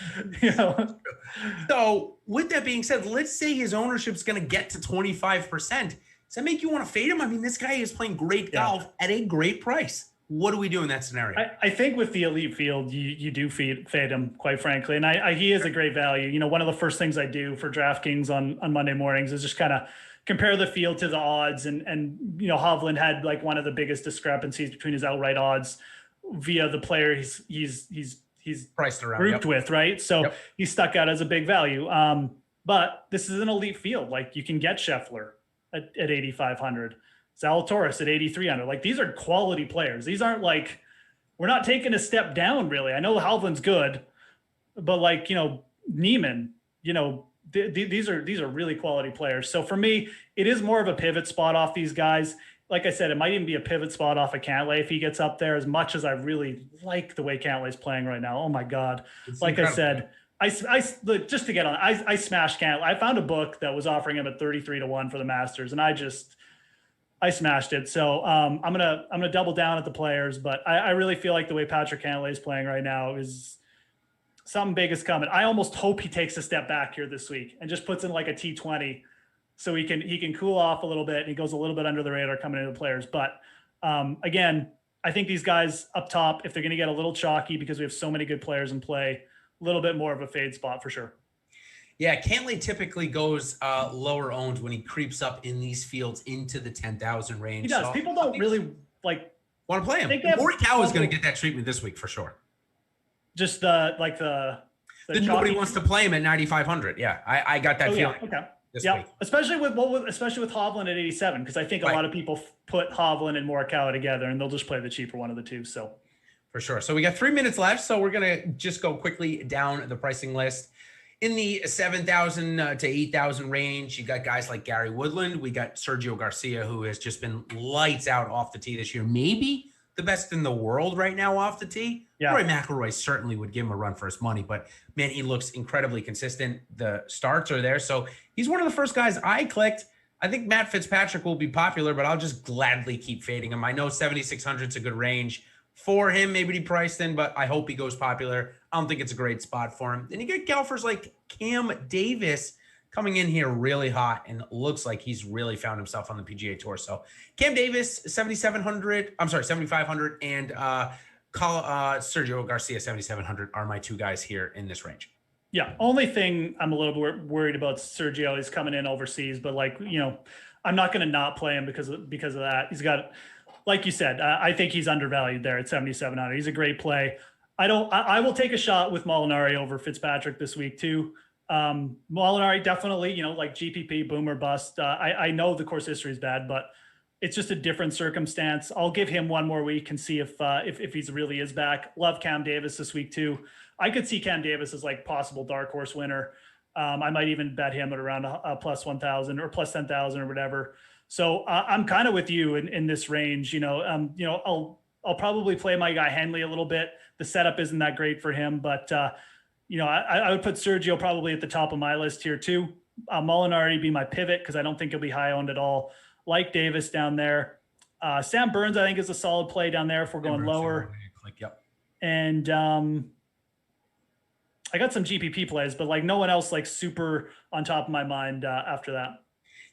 So with that being said, let's say his ownership's going to get to 25%. Does that make you want to fade him? I mean, this guy is playing great golf at a great price. What do we do in that scenario? I think with the elite field, you do fade him, quite frankly. And he is a great value. You know, one of the first things I do for DraftKings on Monday mornings is just kind of compare the field to the odds. And, you know, Hovland had like one of the biggest discrepancies between his outright odds via the player he's priced around grouped with, right? So he stuck out as a big value. But this is an elite field. Like you can get Scheffler at 8,500. Zalatoris at 8,300. Like these are quality players. These aren't like, we're not taking a step down really. I know Hovland's good, but like, you know, Neiman, you know, these are really quality players. So for me, it is more of a pivot spot off these guys. Like I said, it might even be a pivot spot off of Cantlay if he gets up there, as much as I really like the way Cantlay's playing right now. Oh my God. It's like incredible. I said, I just to get on, I smashed Cantlay. I found a book that was offering him at 33-1 for the Masters. And I smashed it. So I'm gonna double down at the players, but I really feel like the way Patrick Cantlay is playing right now is something big is coming. I almost hope he takes a step back here this week and just puts in like a T20 so he can cool off a little bit and he goes a little bit under the radar coming into the players. But again, I think these guys up top, if they're going to get a little chalky because we have so many good players in play, a little bit more of a fade spot for sure. Yeah, Cantlay typically goes lower owned when he creeps up in these fields into the 10,000 range. He does. So people don't really like want to play him. Morikawa is going to get that treatment this week for sure. Just the nobody wants to play him at 9,500. Yeah, I got that feeling. Yeah. Okay. Yeah, especially with Hovland at 87, because I think a lot of people put Hovland and Morikawa together, and they'll just play the cheaper one of the two. So for sure. So we got 3 minutes left, so we're gonna just go quickly down the pricing list. In the 7,000 to 8,000 range, you got guys like Gary Woodland. We got Sergio Garcia, who has just been lights out off the tee this year. Maybe the best in the world right now off the tee. Yeah. Rory McIlroy certainly would give him a run for his money, but man, he looks incredibly consistent. The starts are there. So he's one of the first guys I clicked. I think Matt Fitzpatrick will be popular, but I'll just gladly keep fading him. I know 7,600 is a good range for him, maybe he priced in, but I hope he goes popular. I don't think it's a great spot for him. Then you get golfers like Cam Davis coming in here really hot and looks like he's really found himself on the PGA Tour. So Cam Davis, 7,500, and Sergio Garcia, 7,700 are my two guys here in this range. Yeah. Only thing I'm a little bit worried about Sergio is coming in overseas, but like, you know, I'm not going to not play him because of that. He's got, like you said, I think he's undervalued there at 7,700. He's a great play. I will take a shot with Molinari over Fitzpatrick this week too. Molinari definitely, you know, like GPP, boom or bust. I know the course history is bad, but it's just a different circumstance. I'll give him one more week and see if he's really is back. Love Cam Davis this week too. I could see Cam Davis as like possible dark horse winner. I might even bet him at around a plus 1,000 or plus 10,000 or whatever. So I'm kind of with you in this range. You know, I'll probably play my guy Henley a little bit. The setup isn't that great for him, but you know, I would put Sergio probably at the top of my list here too. Molinari be my pivot because I don't think he'll be high owned at all. Like Davis down there. Sam Burns, I think, is a solid play down there if we're going lower. Yep. And I got some GPP plays, but like no one else like super on top of my mind after that.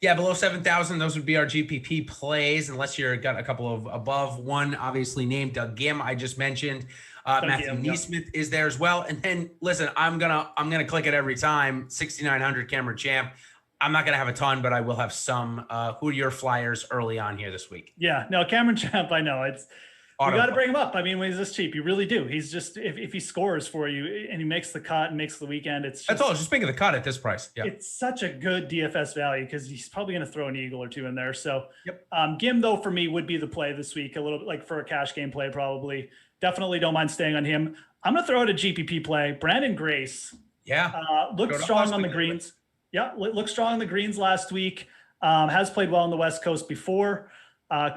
Yeah, below 7,000, those would be our GPP plays, unless you're got a couple of above. One obviously named Doug Gim, I just mentioned. Matthew Neesmith is there as well. And then listen, I'm gonna click it every time. 6,900 Cameron Champ. I'm not gonna have a ton, but I will have some. Who are your flyers early on here this week? Yeah, no, Cameron Champ. I know it's. You got to bring him up. I mean, when he's this cheap, you really do. He's just if he scores for you and he makes the cut and makes the weekend, that's all. Just making the cut at this price. Yeah, it's such a good DFS value because he's probably going to throw an eagle or two in there. So, Gim though for me would be the play this week. A little bit like for a cash game play, probably. Definitely don't mind staying on him. I'm going to throw out a GPP play. Brandon Grace. Yeah, looked strong on the greens. Yeah, looked strong on the greens last week. Has played well on the West Coast before.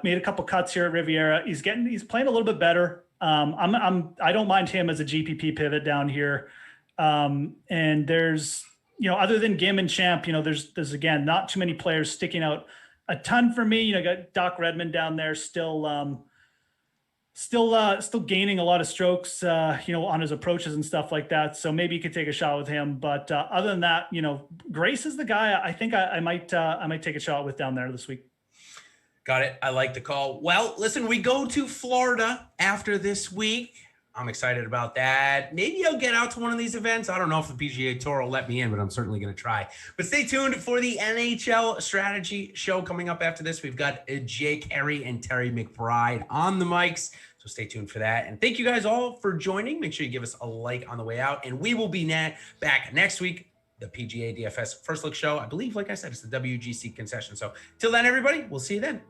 Made a couple cuts here at Riviera. He's playing a little bit better. I don't mind him as a GPP pivot down here. And there's, you know, other than Gim and Champ, you know, there's again, not too many players sticking out a ton for me. You know, got Doc Redmond down there still gaining a lot of strokes, you know, on his approaches and stuff like that. So maybe you could take a shot with him. But other than that, you know, Grace is the guy I think I might take a shot with down there this week. Got it. I like the call. Well, listen, we go to Florida after this week. I'm excited about that. Maybe I'll get out to one of these events. I don't know if the PGA Tour will let me in, but I'm certainly going to try. But stay tuned for the NHL strategy show coming up after this. We've got Jake Harry and Terry McBride on the mics. So stay tuned for that. And thank you guys all for joining. Make sure you give us a like on the way out. And we will be back next week, the PGA DFS First Look Show. I believe, like I said, it's the WGC concession. So till then, everybody, we'll see you then.